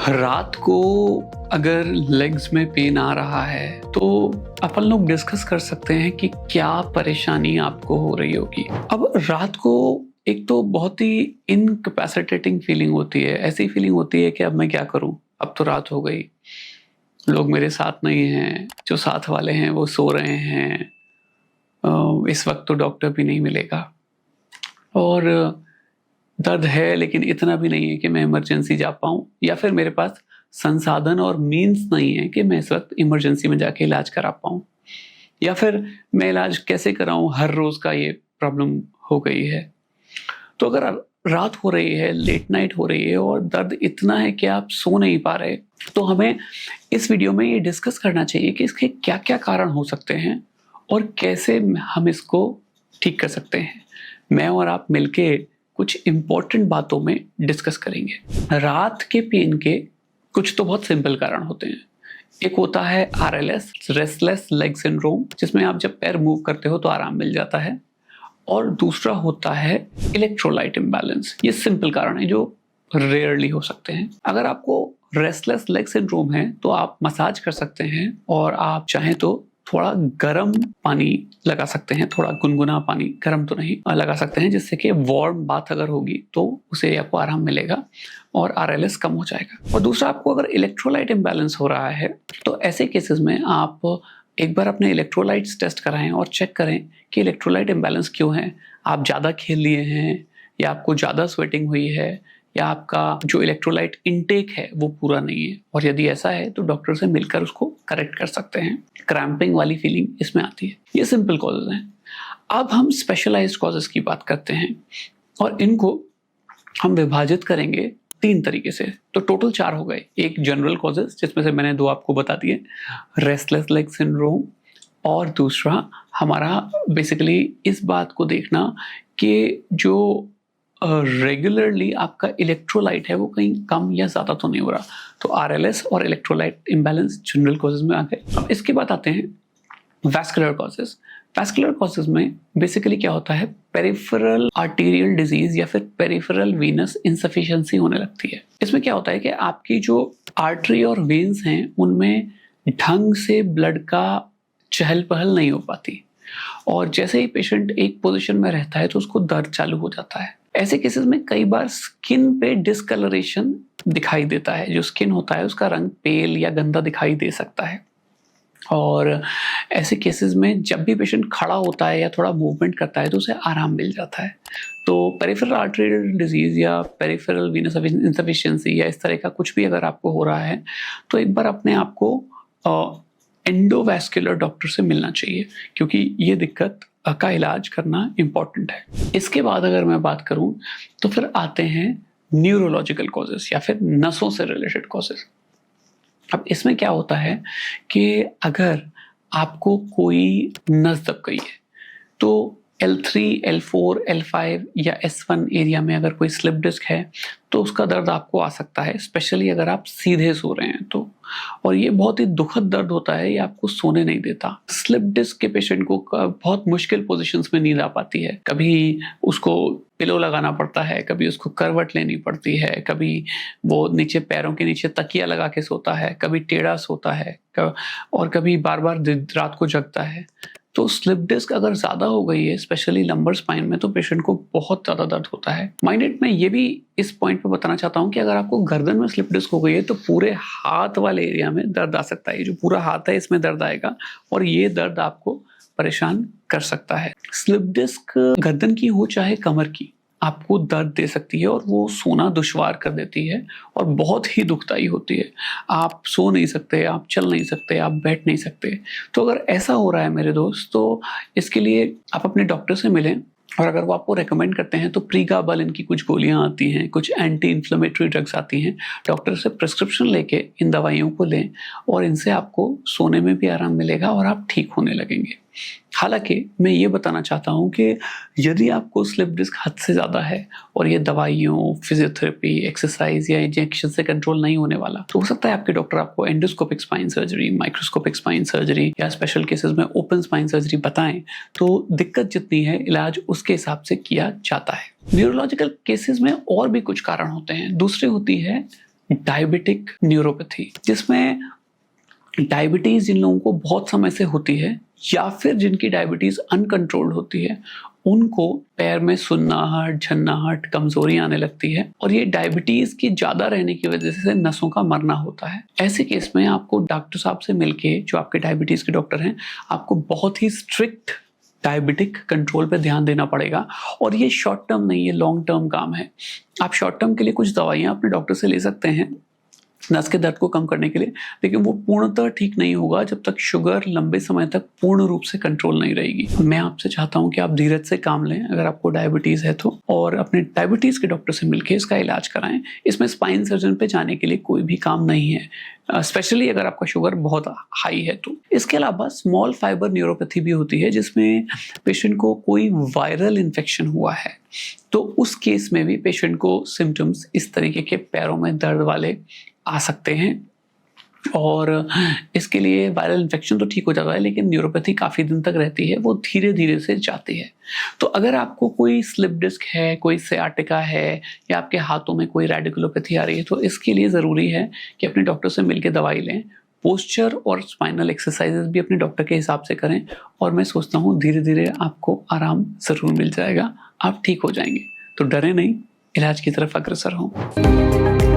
रात को अगर लेग्स में पेन आ रहा है तो अपन लोग डिस्कस कर सकते हैं कि क्या परेशानी आपको हो रही होगी। अब रात को एक तो बहुत ही इनकैपेसिटेटिंग फीलिंग होती है, ऐसी फीलिंग होती है कि अब मैं क्या करूं, अब तो रात हो गई, लोग मेरे साथ नहीं हैं, जो साथ वाले हैं वो सो रहे हैं, इस वक्त तो डॉक्टर भी नहीं मिलेगा और दर्द है लेकिन इतना भी नहीं है कि मैं इमरजेंसी जा पाऊँ, या फिर मेरे पास संसाधन और मीन्स नहीं है कि मैं इस वक्त इमरजेंसी में जाके इलाज करा पाऊँ, या फिर मैं इलाज कैसे कराऊँ, हर रोज़ का ये प्रॉब्लम हो गई है। तो अगर रात हो रही है, लेट नाइट हो रही है और दर्द इतना है कि आप सो नहीं पा रहे, तो हमें इस वीडियो में ये डिस्कस करना चाहिए कि इसके क्या क्या कारण हो सकते हैं और कैसे हम इसको ठीक कर सकते हैं। मैं और आप मिलके कुछ इम्पोर्टेंट बातों में डिस्कस करेंगे। रात के पेन के कुछ तो बहुत सिंपल कारण होते हैं। एक होता है RLS, रेस्टलेस लेग सिंड्रोम, जिसमें आप जब पैर मूव करते हो तो आराम मिल जाता है। और दूसरा होता है इलेक्ट्रोलाइट इम्बैलेंस। ये सिंपल कारण है जो रेयरली हो सकते हैं। अगर आपको रेस्टलेस लेग सिंड्रोम है तो आप मसाज कर सकते हैं और आप चाहें तो थोड़ा गर्म पानी लगा सकते हैं, थोड़ा गुनगुना पानी, गर्म तो नहीं, लगा सकते हैं, जिससे कि वार्म बाथ अगर होगी तो उसे आपको आराम मिलेगा और RLS कम हो जाएगा। और दूसरा, आपको अगर इलेक्ट्रोलाइट इम्बैलेंस हो रहा है तो ऐसे केसेस में आप एक बार अपने इलेक्ट्रोलाइट्स टेस्ट कराएं और चेक करें कि इलेक्ट्रोलाइट इम्बैलेंस क्यों है। आप ज़्यादा खेल लिए हैं, या आपको ज़्यादा स्वेटिंग हुई है, या आपका जो इलेक्ट्रोलाइट इनटेक है वो पूरा नहीं है, और यदि ऐसा है तो डॉक्टर से मिलकर उसको करेक्ट कर सकते हैं। क्रैम्पिंग वाली फीलिंग इसमें आती है। ये सिंपल कॉजेज हैं। अब हम स्पेशलाइज्ड कॉजेज की बात करते हैं और इनको हम विभाजित करेंगे 3 तरीके से। तो टोटल 4 हो गए। एक जनरल कॉजेज, जिसमें से मैंने 2 आपको बता दिए, रेस्टलेस लेग सिंड्रोम, और दूसरा हमारा बेसिकली इस बात को देखना कि जो रेगुलरली आपका इलेक्ट्रोलाइट है वो कहीं कम या ज़्यादा तो नहीं हो रहा। तो RLS और इलेक्ट्रोलाइट इम्बैलेंस जनरल कॉजेज में आ गए। अब इसके बाद आते हैं वैस्कुलर कॉजेज। वैस्कुलर कॉजेज में बेसिकली क्या होता है, पेरिफेरल आर्टीरियल डिजीज या फिर पेरिफेरल वीनस इनसफिशिएंसी होने लगती है। इसमें क्या होता है कि आपकी जो आर्टरी और वेन्स हैं उनमें ढंग से ब्लड का चहल पहल नहीं हो पाती, और जैसे ही पेशेंट एक पोजीशन में रहता है तो उसको दर्द चालू हो जाता है। ऐसे केसेस में कई बार स्किन पे डिस्कलरेशन दिखाई देता है। जो स्किन होता है उसका रंग पेल या गंदा दिखाई दे सकता है। और ऐसे केसेस में जब भी पेशेंट खड़ा होता है या थोड़ा मूवमेंट करता है तो उसे आराम मिल जाता है। तो पेरिफेरल आर्टेरियल डिजीज या पेरिफेरल वीनस इनसफिशिएंसी या इस तरह का कुछ भी अगर आपको हो रहा है तो एक बार अपने आप को एंडोवैस्कुलर डॉक्टर से मिलना चाहिए, क्योंकि ये दिक्कत का इलाज करना इम्पॉर्टेंट है। इसके बाद अगर मैं बात करूं तो फिर आते हैं न्यूरोलॉजिकल कॉजेस या फिर नसों से रिलेटेड कॉजेस। अब इसमें क्या होता है कि अगर आपको कोई नस दब गई है तो L3, L4, L5 या S1 एरिया में अगर कोई स्लिप डिस्क है तो उसका दर्द आपको आ सकता है, स्पेशली अगर आप सीधे सो रहे हैं तो। और ये बहुत ही दुखद दर्द होता है, ये आपको सोने नहीं देता। स्लिप डिस्क के पेशेंट को बहुत मुश्किल पोजीशंस में नींद आ पाती है। कभी उसको पिलो लगाना पड़ता है, कभी उसको करवट लेनी पड़ती है, कभी वो नीचे पैरों के नीचे तकिया लगा के सोता है, कभी टेढ़ा सोता है, और कभी बार बार रात को जगता है। तो स्लिप डिस्क अगर ज़्यादा हो गई है, स्पेशली लंबर स्पाइन में, तो पेशेंट को बहुत ज़्यादा दर्द होता है। माइंडेड मैं ये भी इस पॉइंट पे बताना चाहता हूँ कि अगर आपको गर्दन में स्लिप डिस्क हो गई है तो पूरे हाथ वाले एरिया में दर्द आ सकता है। जो पूरा हाथ है इसमें दर्द आएगा और ये दर्द आपको परेशान कर सकता है। स्लिप डिस्क गर्दन की हो चाहे कमर की, आपको दर्द दे सकती है और वो सोना दुश्वार कर देती है और बहुत ही दुखदाई होती है। आप सो नहीं सकते, आप चल नहीं सकते, आप बैठ नहीं सकते। तो अगर ऐसा हो रहा है मेरे दोस्त, तो इसके लिए आप अपने डॉक्टर से मिलें, और अगर वो आपको रेकमेंड करते हैं तो प्रीगाबालिन की कुछ गोलियां आती हैं, कुछ एंटी इन्फ्लेमेटरी ड्रग्स आती हैं। डॉक्टर से प्रिस्क्रिप्शन लेके इन दवाइयों को लें और इनसे आपको सोने में भी आराम मिलेगा और आप ठीक होने लगेंगे। हालांकि मैं ये बताना चाहता हूँ कि यदि आपको स्लिप डिस्क हद से ज़्यादा है और ये दवाइयों, फिजियोथेरेपी, एक्सरसाइज या इंजेक्शन से कंट्रोल नहीं होने वाला, तो हो सकता है आपके डॉक्टर आपको endoscopic spine surgery, microscopic spine surgery या स्पेशल केसेस में ओपन स्पाइन सर्जरी बताएं। तो दिक्कत जितनी है इलाज उसके हिसाब से किया जाता है। न्यूरोलॉजिकल केसेस में और भी कुछ कारण होते हैं। दूसरी होती है डायबिटिक न्यूरोपैथी, जिसमें डायबिटीज जिन लोगों को बहुत समय से होती है या फिर जिनकी डायबिटीज अनकंट्रोल्ड होती है, उनको पैर में सुन्नाहट, झन्नाहट, कमजोरी आने लगती है और ये डायबिटीज की ज्यादा रहने की वजह से नसों का मरना होता है। ऐसे केस में आपको डॉक्टर साहब से मिलके, जो आपके डायबिटीज के डॉक्टर हैं, आपको बहुत ही स्ट्रिक्ट डायबिटिक कंट्रोल पे ध्यान देना पड़ेगा। और ये शॉर्ट टर्म नहीं, ये लॉन्ग टर्म काम है। आप शॉर्ट टर्म के लिए कुछ दवाइयाँ अपने डॉक्टर से ले सकते हैं नस के दर्द को कम करने के लिए, लेकिन वो पूर्णतः ठीक नहीं होगा जब तक शुगर लंबे समय तक पूर्ण रूप से कंट्रोल नहीं रहेगी। मैं आपसे चाहता हूं कि आप धीरज से काम लें अगर आपको डायबिटीज है तो, और अपने डायबिटीज के डॉक्टर से मिलकर इसका इलाज कराएं। इसमें स्पाइन सर्जन पे जाने के लिए कोई भी काम नहीं है, स्पेशली अगर आपका शुगर बहुत हाई है तो। इसके अलावा स्मॉल फाइबर न्यूरोपैथी भी होती है, जिसमें पेशेंट को कोई वायरल इन्फेक्शन हुआ है, तो उस केस में भी पेशेंट को सिम्टम्स इस तरीके के पैरों में दर्द वाले आ सकते हैं। और इसके लिए वायरल इन्फेक्शन तो ठीक हो जाता है, लेकिन न्यूरोपैथी काफ़ी दिन तक रहती है, वो धीरे धीरे से जाती है। तो अगर आपको कोई स्लिप डिस्क है, कोई सियाटिका है, या आपके हाथों में कोई रेडिकुलोपैथी आ रही है, तो इसके लिए ज़रूरी है कि अपने डॉक्टर से मिलकर दवाई लें। पोस्चर और स्पाइनल एक्सरसाइजेस भी अपने डॉक्टर के हिसाब से करें, और मैं सोचता हूँ धीरे धीरे आपको आराम ज़रूर मिल जाएगा, आप ठीक हो जाएंगे। तो डरे नहीं, इलाज की तरफ अग्रसर हों।